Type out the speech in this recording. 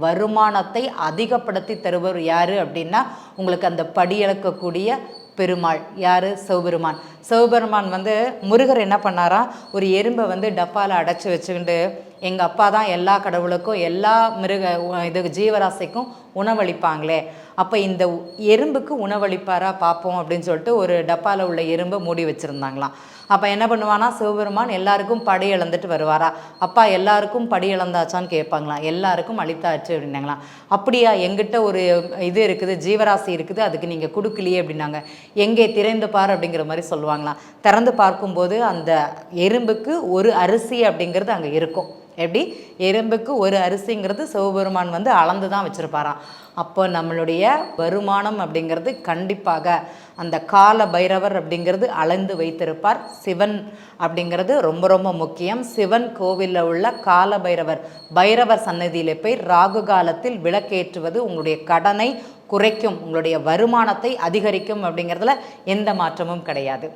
வருமானத்தை அதிகப்படுத்தி தருபவர் யாரு அப்படின்னா உங்களுக்கு அந்த படியளக்கக்கூடிய பெருமாள் யாரு? சிவபெருமான். சிவபெருமான் முருகர் என்ன பண்ணாரா, ஒரு எறும்பை டப்பாவில் அடைச்சி வச்சுக்கிட்டு எங்கள் அப்பா தான் எல்லா கடவுளுக்கும் எல்லா ஜீவராசிக்கும் உணவளிப்பாங்களே, அப்போ இந்த எறும்புக்கு உணவளிப்பாரா பார்ப்போம் அப்படின்னு சொல்லிட்டு ஒரு டப்பாவில் உள்ள எறும்பை மூடி வச்சுருந்தாங்களாம். அப்போ என்ன பண்ணுவானா, சிவபெருமான் எல்லாருக்கும் படி இழந்துட்டு வருவாரா. அப்பா எல்லாருக்கும் படி இழந்தாச்சான்னு கேட்பாங்களாம். எல்லாருக்கும் அளித்தாச்சு அப்படின்னாங்களாம். அப்படியா, எங்கிட்ட ஒரு இது இருக்குது, ஜீவராசி இருக்குது, அதுக்கு நீங்கள் கொடுக்கலையே அப்படின்னாங்க. எங்கே திறந்து பார் அப்படிங்கிற மாதிரி சொல்லுவாங்களாம். திறந்து பார்க்கும்போது அந்த எறும்புக்கு ஒரு அரிசி அப்படிங்கிறது அங்கே இருக்கும். எப்படி? எறும்புக்கு ஒரு அரிசிங்கிறது சிவபெருமான் அளந்து தான் வச்சுருப்பாராம். அப்போ நம்மளுடைய வருமானம் அப்படிங்கிறது கண்டிப்பாக அந்த கால பைரவர் அப்படிங்கிறது அளந்து வைத்திருப்பார். சிவன் அப்படிங்கிறது ரொம்ப ரொம்ப முக்கியம். சிவன் கோவிலில் உள்ள கால பைரவர் சன்னதியில் போய் ராகு காலத்தில் விளக்கேற்றுவது உங்களுடைய கடனை குறைக்கும், உங்களுடைய வருமானத்தை அதிகரிக்கும் அப்படிங்கிறதுல எந்த மாற்றமும் கிடையாது.